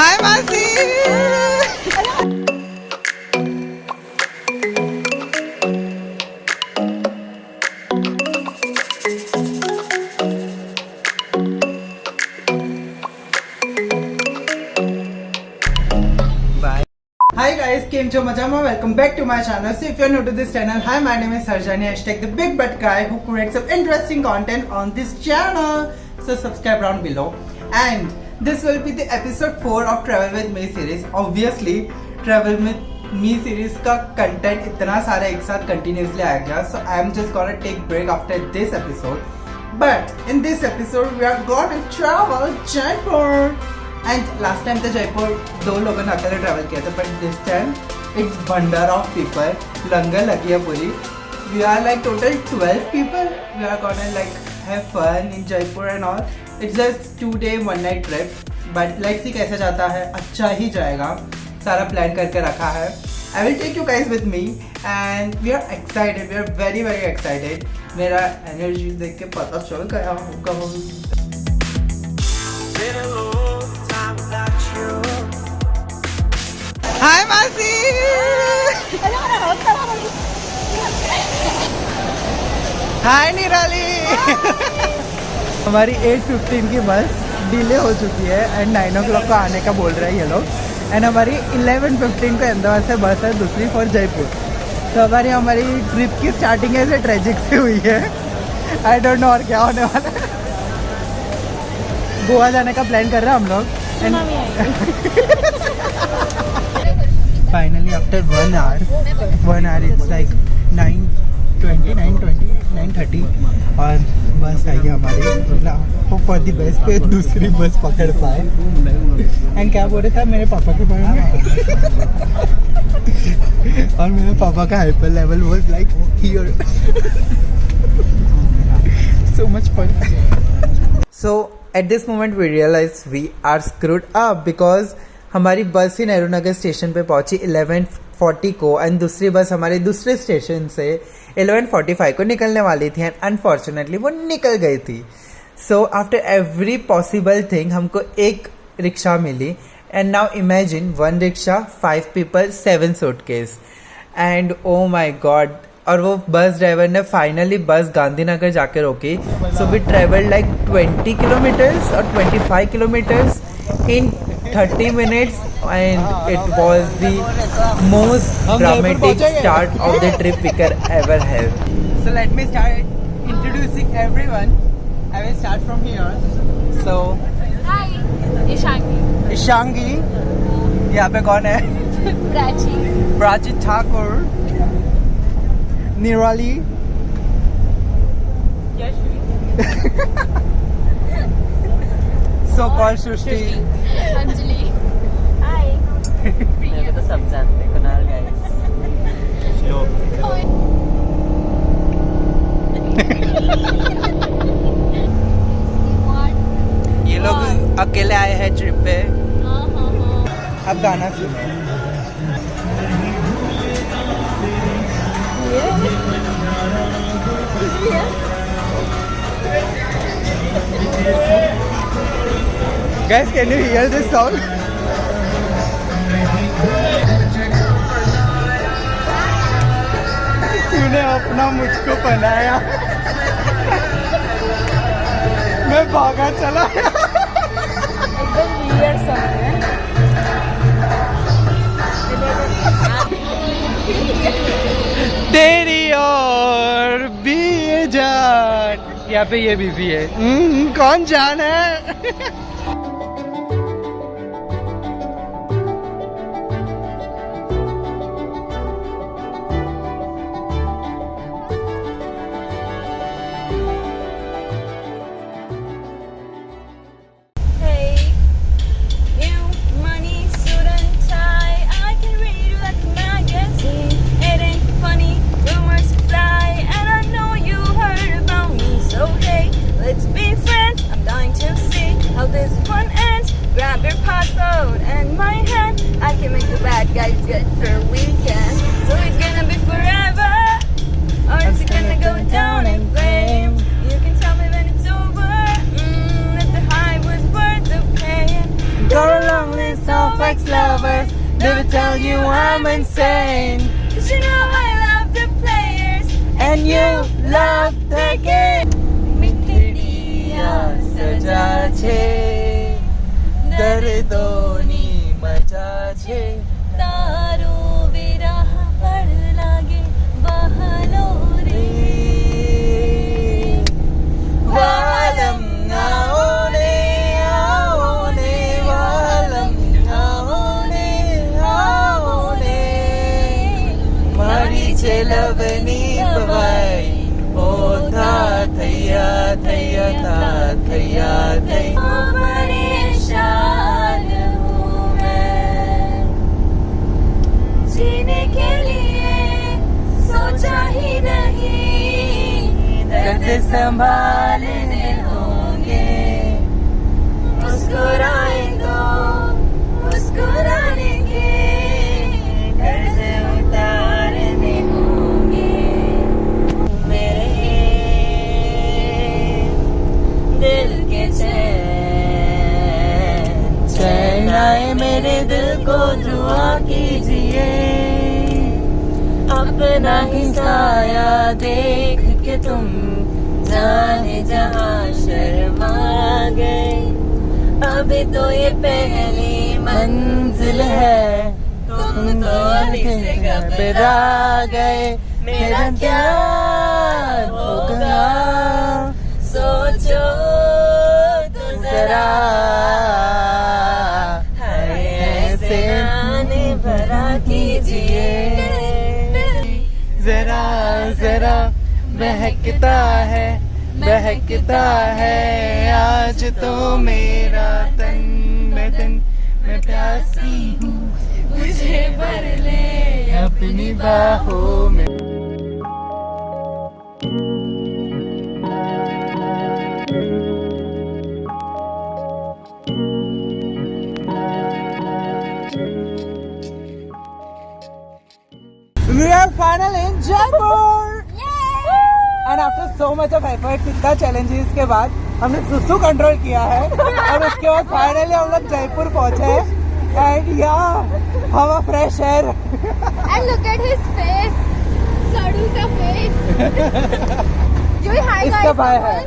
हाय मासी। Hi guys, came to Majama. Welcome back to my channel. So if you're new to this channel, hi, my name is Sarjani, hashtag the big butt guy who creates some interesting content on this channel. So subscribe down below. And this will be the episode 4 of Travel with Me series. Obviously, Travel with Me series का content इतना सारा एक साथ continuously आएगा. So I am just gonna take break after this episode. But in this episode, we are gonna travel Jaipur. And last time तो जयपुर 2 लोगों ने अकेले ट्रैवल किया था, but this time it's bundle of people. लंगर लगी है पूरी. We are like total 12 people. We are gonna like have fun in Jaipur and all. It's just 2 day 1 night trip, but let's see कैसे जाता है. अच्छा ही जाएगा. सारा प्लान करके रखा है. I will take you guys with me and we are excited. We are very very excited. मेरा एनर्जी देख के पता चल गया होगा. हाय मासी. हाय निराली. हमारी 8:15 की बस डिले हो चुकी है एंड 9 o'clock को आने का बोल रहा है ये लोग. एंड हमारी 11:15 को अहमदाबाद से बस है दूसरी फॉर जयपुर. तो हमारी ट्रिप की स्टार्टिंग ऐसे ट्रेजिक से हुई है. आई डोंट नो और क्या होने वाला है. गोवा जाने का प्लान कर रहे हैं हम लोग. Finally, after 1 hour, it's like 9:30 और बस आई है हमारी. होप फॉर द बेस्ट पे दूसरी बस पकड़ पाए. एंड क्या बोल रहे थे मेरे पापा के बारे में. और मेरे पापा का hyper level was like here. So much fun. So at this moment we realize we are screwed up because हमारी बस ही नेहरू नगर स्टेशन पे पहुंची 11:40 को एंड दूसरी बस हमारे दूसरे स्टेशन से 11:45 को निकलने वाली थी एंड अनफॉर्चुनेटली वो निकल गई थी. So after every possible thing हमको एक रिक्शा मिली and now imagine 1 rickshaw 5 people 7 suitcase and oh my god. और वो बस ड्राइवर ने फाइनली बस गांधीनगर जाके रोकी. So we travelled like 20 kilometers और 25 kilometers in 30 minutes and it was the most dramatic start of the trip we can ever have. So let me start introducing everyone. I will start from here. So Hi, Ishangi. Ishangi. यहाँ पे कौन है? Prachi Thakur. Nirali. So called Shushti. Anjali. Hi. मेरे तो सब जानते हैं. Kunal guys. ये लोग अकेले आए हैं ट्रिप पे. अब गाना सुनो. Guys, can you hear this song? तूने अपना मुझको बनाया. मैं भागा चला. एकदम weird song है. तेरी और भी जान. यहाँ पे ये बिजी है. कौन जान है? Let's be friends. I'm dying to see how this one ends. Grab your passport and my hand. I can make the bad guys good for a weekend. So it's gonna be forever, or it's gonna go down in flames. You can tell me when it's over. If the high was worth the pain. Go along. list of ex-lovers. They will tell you I'm insane. 'Cause you know I love the players And you love the game. મીઠડીયા સજા છે દર્દોની મજા છે તારો વિરહ પર લાગે બહાલો રે વાલમ આવો ને વાલમ આવો ને મારી છે લવની ભવાઈ ઓ થા થૈયા થૈયા થા થૈયા થૈયા परेशान हूँ मैं जीने के लिए सोचा ही नहीं दर्द संभालने होंगे मुस्कुराए तो मुस्कुराने के कर्ज उतारने होंगे मेरे दिल के चैन आए मेरे दिल को जुआ कीजिए अपना ही साया देख के तुम जाने जहाँ शर्मा गए अभी तो ये पहली मंजिल है तुम तो अभी से घबरा गए मेरा क्या होगा सोचो तो जरा ऐसे आने भरा कीजिए जरा जरा महकता है आज तो मेरा तन बदन मैं प्यासी हूँ मुझे भर ले अपनी बाहों में We are finally in Jaipur! And after so much of effort, इतना challenges के बाद हमने सुसु कंट्रोल किया है और उसके बाद फाइनली हम लोग जयपुर पहुंचे हैं एंड या हवा fresh air And look at his face. Sadu's face. You hi इसका भाई है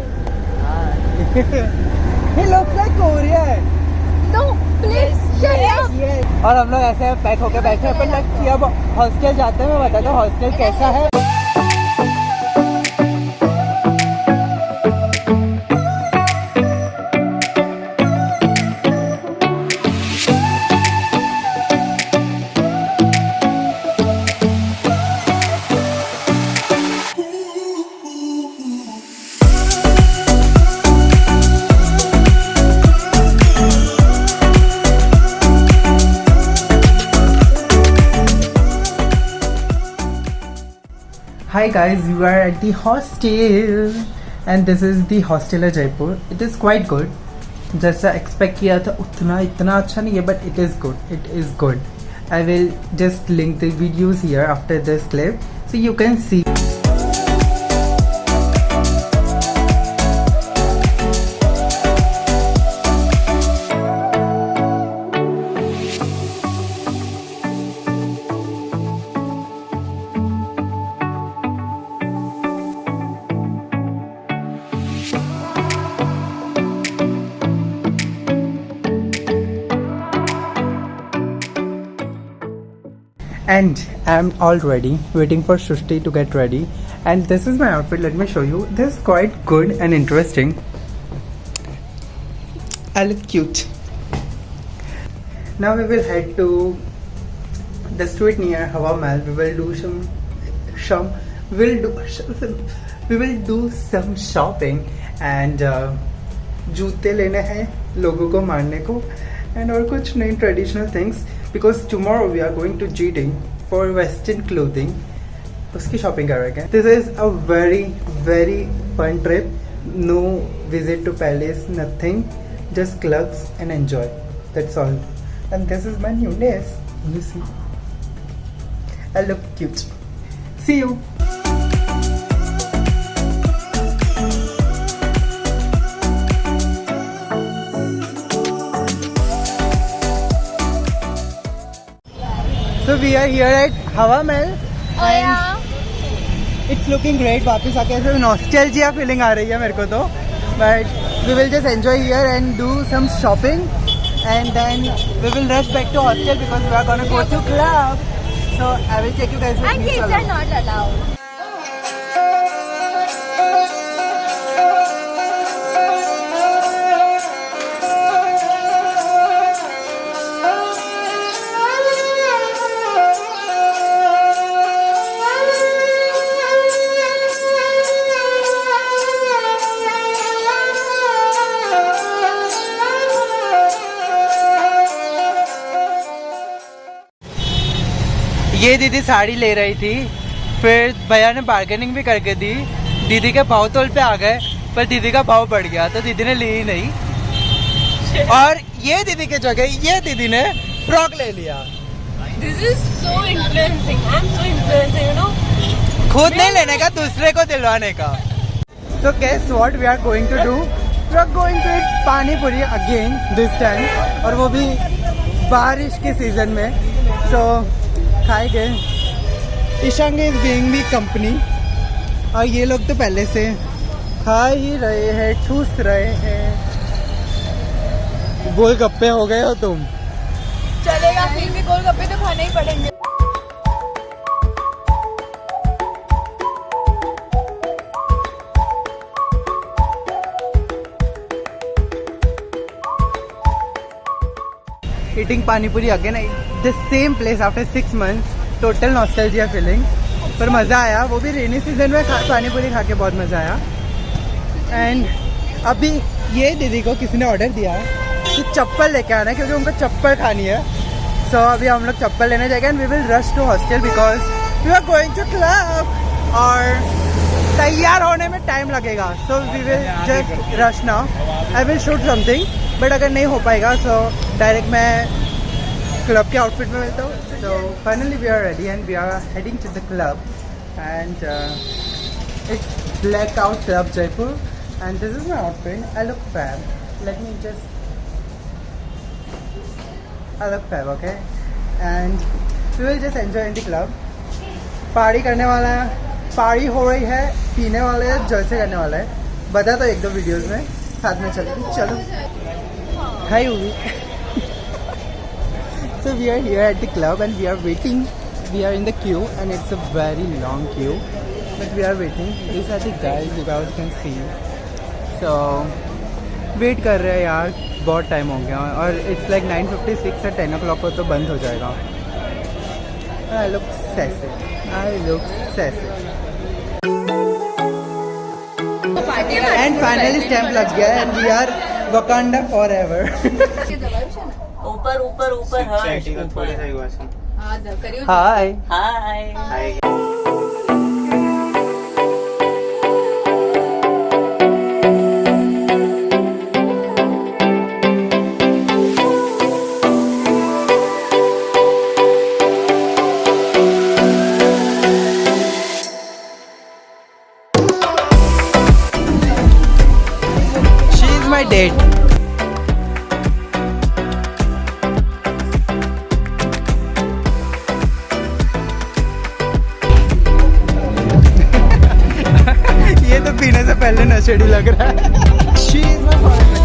He looks like Korean No, please shut up. और हम लोग ऐसे पैक होके बैठे हैं पर लाइक अब हॉस्टल जाते हैं मैं बताता हूँ हॉस्टल कैसा है Hi guys, you are at the hostel and this is the hostel at Jaipur. It is quite good. जैसा expect किया था उतना इतना अच्छा नहीं है but it is good. It is good. I will just link the videos here after this clip so you can see. And I'm all ready, waiting for Shushti to get ready. And this is my outfit. Let me show you. This is quite good and interesting. I look cute. Now we will head to the street near Hawa Mahal. We will do some shopping and जूते लेने हैं लोगों को मारने को and और कुछ नई traditional things because tomorrow we are going to GD for western clothing. उसकी shopping करेंगे. This is a very fun trip. No visit to palace, nothing. Just clubs and enjoy. That's all. And this is my new dress. You see. I look cute. See you. So we are here at Hawa Mahal Oh and yeah. it's looking great. वापस आके ऐसे nostalgia feeling आ रही है मेरे को तो. But we will just enjoy here and do some shopping and then we will rush back to hostel because we are gonna go to club. So I will take you guys with And me. kids चलो. are not allowed. ये दीदी साड़ी ले रही थी, फिर भैया ने bargaining भी करके दी. दीदी के भाव तोल पे आ गए पर दीदी का भाव बढ़ गया तो दीदी ने ली ही नहीं. और ये दीदी के जगह ये दीदी ने फ्रॉक ले लिया. This is so influencing. I'm so influencing, you know. खुद नहीं लेने का, दूसरे को दिलवाने का. So guess what we are going to do? We are going to eat पानी पूरी again this time. और वो भी बारिश के सीजन में. So खाएंगे. ईशांग इज बीइंग मी कंपनी और ये लोग तो पहले से खा ही रहे हैं, ठूस रहे हैं. गोलगप्पे हो गए हो तुम. चलेगा, फिर भी गोलगप्पे तो खाने ही पड़ेंगे. Eating pani puri again at the same place after 6 months. Total nostalgia feeling. पर मज़ा आया, वो भी रेनी सीजन में पानी पूरी खा के बहुत मज़ा आया. एंड अभी ये दीदी को किसी ने ऑर्डर दिया कि चप्पल लेके आना है क्योंकि उनको चप्पल खानी है. सो अभी हम लोग चप्पल लेने जाएंगे and we will rush to hostel because we are going to club. और तैयार होने में टाइम लगेगा. So we will just rush now. I will shoot something but अगर नहीं हो पाएगा सो डायरेक्ट मैं क्लब के आउटफिट में मिलता हूँ. So finally we are ready and we are heading to the club and it's black out club Jaipur and this is my outfit. I look fab. Let me just I look fab. Okay and we will just enjoy in the club. Party करने वाला है, party हो रही है, पीने वाले हैं, जलसे करने वाला है. बता तो एक दो वीडियोस में साथ में चलेंगे. चलो हाय हुई. So we are here at the club and we are waiting. We are in the queue and it's a very long queue, but we are waiting. These are the guys you guys can see. So wait कर रहे हैं यार, बहुत time हो गया और it's like 9:56 और 10 o'clock को तो बंद हो जाएगा. I look sassy. I look sassy. And finally stamp लग गया and we are Wakanda forever. ऊपर ऊपर ऊपर हर्ष ऊपर. Hi. Hi hi. She is my date. ये तो पीने से पहले नशेड़ी लग रहा है. She is my forever.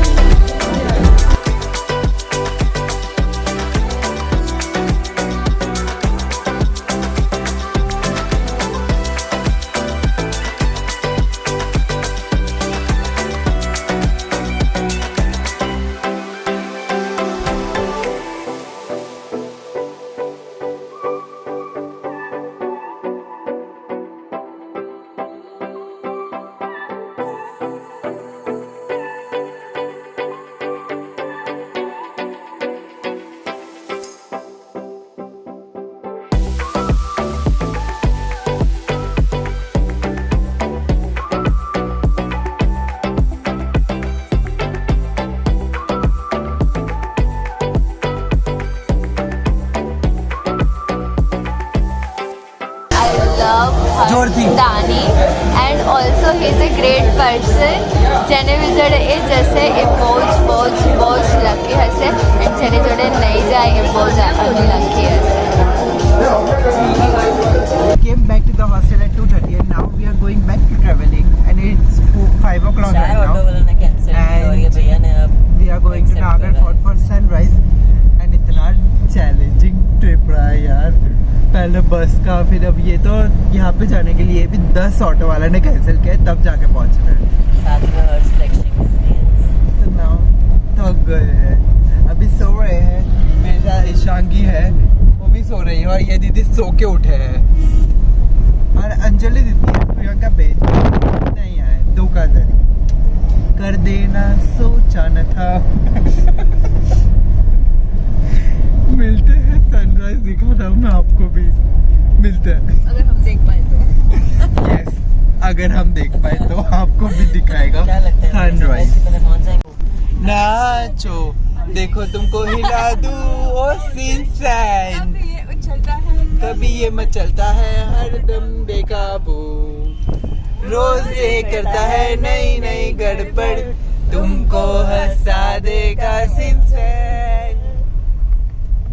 Dorothy. Dani, and also he's a great person. જેને બી જોડે એ જશે એ બહુ જ લકી હશે, અને જેને જોડે નહીં જાય એ બહુ જ અનલકી હશે. 5 o'clock चार right ऑटो now. वाला ने कैंसिल किया और ये भैया ने अब We are going to accept Nagar करा है। Fort for sunrise. And इतना challenging trip रहा है यार. पहले बस का, फिर अब ये तो यहाँ पे जाने के लिए भी 10 ऑटो वाला ने कैंसिल किया है, तब जाके पहुँच रहे हैं. साथ में हर सिलेक्शन एक्सपीरियंस तो now थक गए हैं, अभी सो रहे हैं. मेरा ईशांगी है, वो भी सो रही है और ये दीदी सो के उठे हैं. और अंजलि दीदी है, प्रियंका बेच नहीं आए, धोखाधड़ी कर देना सोचा न था. मिलते हैं, सनराइज दिखा रहा हूँ मैं आपको भी. मिलते हैं. अगर हम देख पाए तो. यस, अगर हम देख पाए तो आपको भी दिखाएगा क्या लगता है सनराइज. सबसे पहले कौन जाएंगे? नाचो, देखो तुमको हिला दूं ओ सिंसन. ये उछलता है, कभी ये मचलता है हरदम बेकाबू. रोज ये करता है नई नई गड़बड़, तुमको हंसा देगा सिंसन.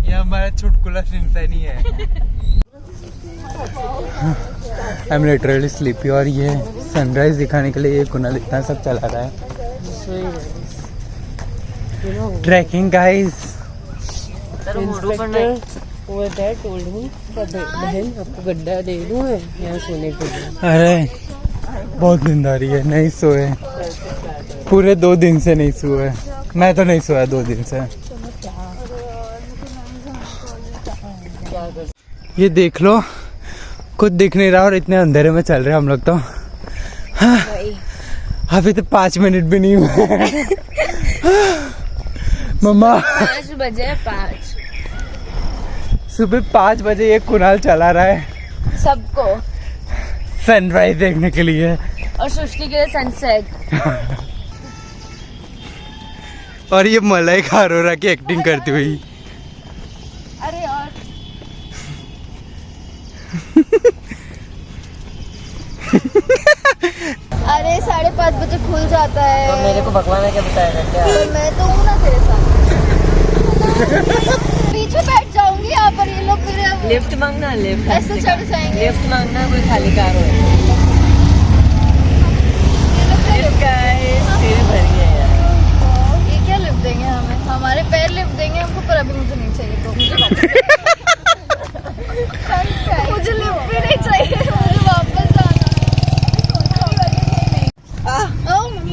ये हमारा चुटकुला सिंसन ही है. आई एम लिटरली स्लीपी और ये सनराइज दिखाने के लिए ये कुणाल इतना सब चला रहा है. Tracking guys. वो डैड टोल्ड मी बहन आपको गड्ढा दे दूं मैं यहाँ सोने के लिए. अरे बहुत नींद आ रही है, नहीं सोए पूरे 2 दिन से. नहीं सोए, मैं तो नहीं सोया 2 दिन से. ये देख लो, कुछ दिख नहीं रहा और इतने अंधेरे में चल रहे हैं हम लोग तो. हाँ, अभी तो 5 मिनट भी नहीं हुए. मम्मा 5 बजे 5 सुबह 5 बजे ये कुणाल चला रहा है सबको, सनराइज देखने के लिए और सृष्टि के लिए सनसेट. और ये मलाइका अरोरा की एक्टिंग करती हुई. अरे यार अरे 5:30 बजे खुल जाता है. तो मेरे को भगवान ने क्या बताया क्या? पर मैं तो हूँ ना तेरे साथ. पीछे बैठ जाऊंगी यहाँ पर, ये लोग फिर अब लिफ्ट मांगना, लिफ्ट ऐसे चढ़ जाएंगे. लिफ्ट मांगना, कोई खाली कार हो. लिफ्ट गाइस सिर भर गया यार. ये क्या लिफ्ट देंगे हमें? हमारे पैर लिफ्ट देंगे हमको, पर अभी मुझे नहीं चाहिए तो मुझे लिफ्ट भी नहीं चाहिए, मुझे वापस जाना है.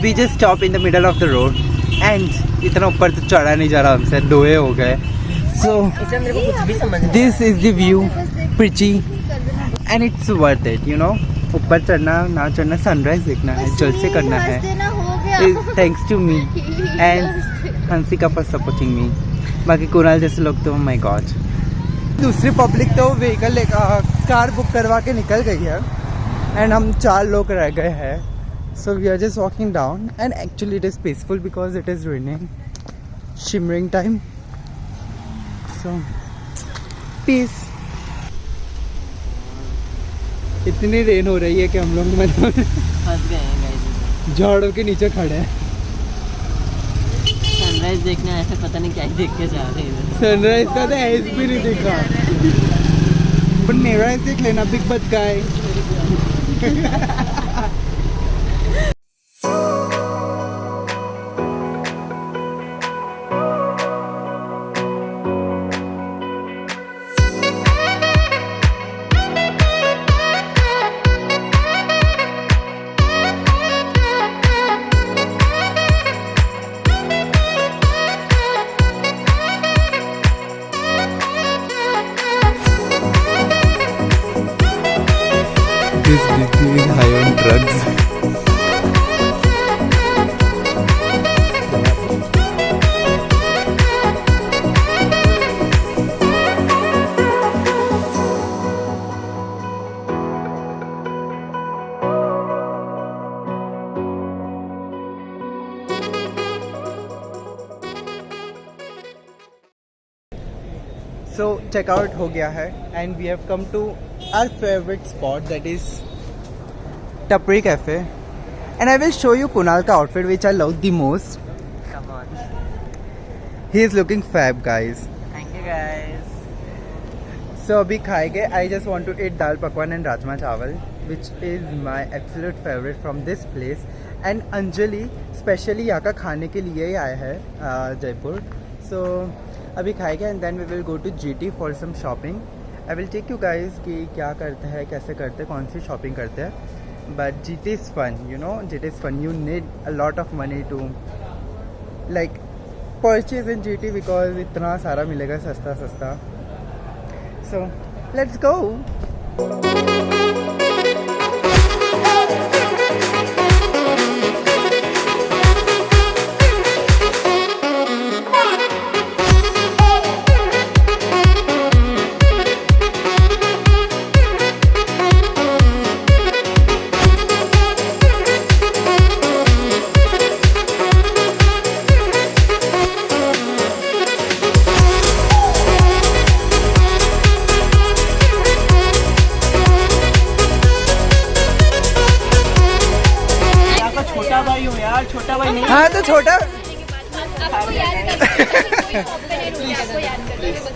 We just stop in the middle of the road and इतना ऊपर तो चढ़ा नहीं जा रहा हमसे, 2 हो गए. सो इसमें मेरे को कुछ भी समझ नहीं. This is the view, pretty, and it's worth it, you know. ऊपर चढ़ना ना चढ़ना, सनराइज देखना है, जल्द से करना है. Thanks to me and Hansika for supporting me. बाकी कुणाल जैसे लोग तो माय गॉड. दूसरी पब्लिक तो व्हीकल कार बुक करवा के निकल गई है एंड हम 4 लोग रह गए हैं. So we are just walking down and actually it is peaceful because it is raining, shimmering time. So peace. इतनी रेन हो रही है कि हम लोग मतलब फंस गए हैं गाइस. झाड़ों के नीचे खड़े हैं. सनराइज देखने आए थे, पता नहीं क्या ही देख के जा रहे हैं. सनराइज का तो ऐस भी नहीं दिखा, पर मेरा ऐसे देख लेना big but guy. This Didi is high on drugs. So checkout हो गया है and we have come to our favorite spot, that is Tapri Cafe, and I will show you Kunal ka outfit which I love the most. Come on. He is looking fab guys. Thank you guys. So अभी खाएंगे. I just want to eat dal pakwan and rajma chawal which is my absolute favorite from this place, and Anjali specially यहाँ का खाने के लिए ही आया है Jaipur. So अभी खाएंगे and then we will go to GT for some shopping. I will take you guys कि क्या करते हैं, कैसे करते हैं, कौन सी शॉपिंग करते हैं. But GT is fun, you know, GT is fun. You need a lot of money to like purchase in GT because इतना सारा मिलेगा सस्ता सस्ता. So let's go. छोटा भाई नहीं. हाँ तो छोटा आपको याद करना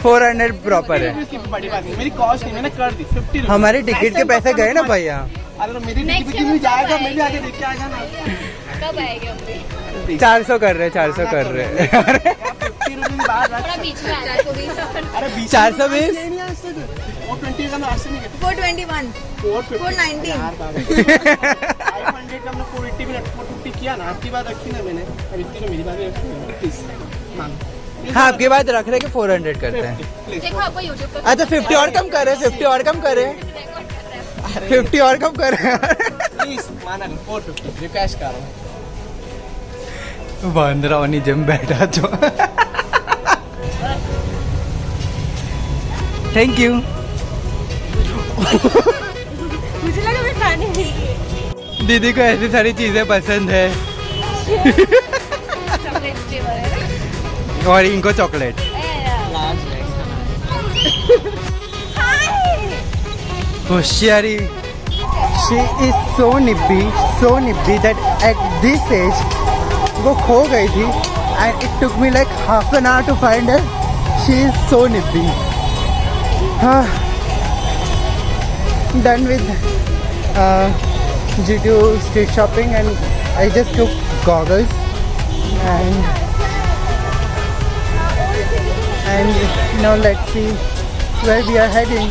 400 प्रॉपर है. इसकी बड़ी बात नहीं, मेरी कॉस्ट नहीं, मैंने कर दी 50 रुपए. हमारे टिकट के पैसे गए ना भैया. अरे तो मेरी टिकट भी जाएगा, मैं भी आगे देख के आएगा ना. कब आएगा हम 400 कर रहे 400 कर रहे 50 रुपए बाहर थोड़ा बीच में आ जाए तो 20 अरे 420 नहीं आज तक 420 का मैं आज से नहीं कहता. 421 490 यार बाबा 500 का हमने 480 में 450 किया ना. आपकी बात रखी ना मैंने, अब इतनी तो मेरी बात है. प्लीज मान. हाँ आपके बाद रख रहे कि 400 करते हैं. प्लीज देखो आपको YouTube पे अच्छा 50 और कम करे 50 और कम करे 50 और कम करे. प्लीज माना 450 रिक्वेस्ट कर रहा हूँ. बंदरा और जिम बैठा जो. Thank you. मुझे लगा मैं खाने नहीं. दीदी को ऐसी सारी चीजें पसंद है चॉकलेट फ्लेवर है और इनको चॉकलेट. होशियारी. शी इज सो निब्बी दैट एट दिस एज वो खो गई थी and it took me like half an hour to find her. She is so निब्बी. हाँ done with GT street shopping and I just took goggles and now let's see where we are heading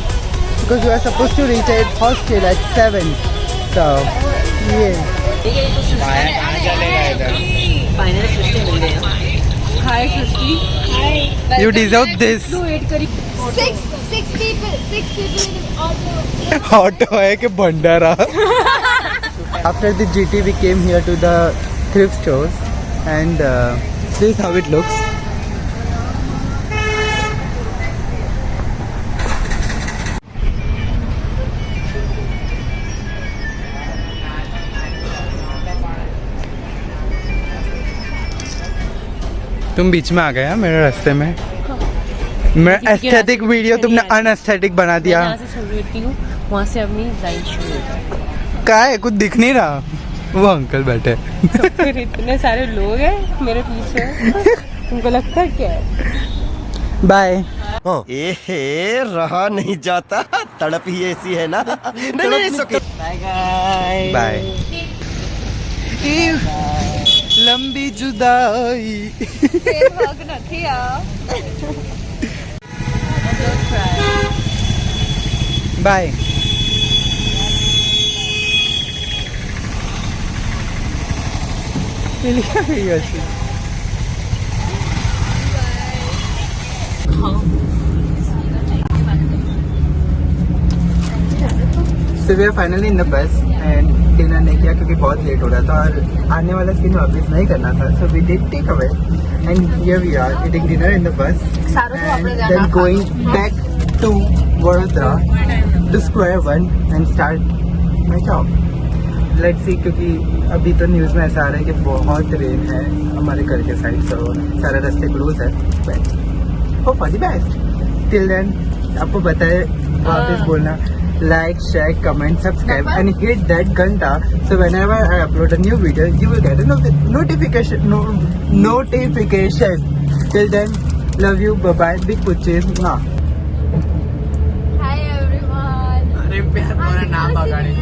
because we are supposed to reach at hostel at 7. So yeah. Final 50 मिल गए. हाय 50. You deserve this. तू wait करी. six people also Auto है कि भंडारा. After the GT we came here to the thrift store and this is how it looks. तुम बीच में आ गया मेरे रास्ते में. मैं एस्थेटिक वीडियो तुमने अनएस्थेटिक बना दिया. यहाँ से शुरू होती हूँ, वहाँ से अपनी लाइन शुरू होती है. क्या है कुछ दिख नहीं रहा. वो अंकल बैठे. फिर इतने सारे लोग हैं मेरे पीछे. तुमको लगता है क्या है? बाय. एहे रहा नहीं जाता, तड़प ही ऐसी है ना. नहीं नहीं बाय. लंबी जुदाई. भाग નથી આ bye. So we are finally in the bus and dinner नहीं किया क्योंकि बहुत लेट हो रहा था और आने वाला सीन वापस नहीं करना था. So we did take away and here we are eating dinner in the bus and then going back to Vadodara to Square One and start my job. Let's see क्योंकि अभी तो न्यूज़ में ऐसा आ रहा है कि बहुत रेन है हमारे घर के साइड. So सारे रास्ते क्लोज है. But hope for the best. Till then आपको बताए वापस बोलना like, share, comment, subscribe and hit that ghanta so whenever I upload a new video you will get a notification. Till then love you, bye bye, big puchis. Hi everyone. अरे प्यार मेरा नाम बगाड़ी.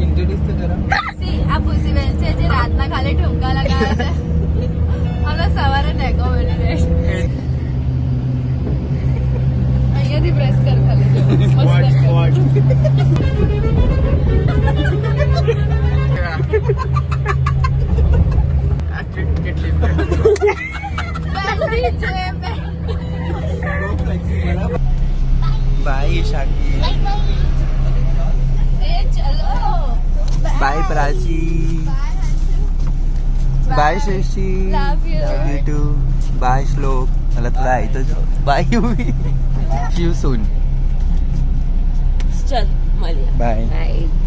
Into C આ પુસીબેન છે જે રાતના ખાલી ઠુમકા લગાવે છે અને સવારે ટેકો મળી રહે અહીંયાથી પ્રેસ કર ખાલી જો મસ્ત बाय शाकी, ચલો bye Prachi, bye Shashi, Love you. Love you too, bye Shlok, मला थोड़ा आई तो जाओ, bye Yuvi, see you soon, चल મળીએ बाय. બાય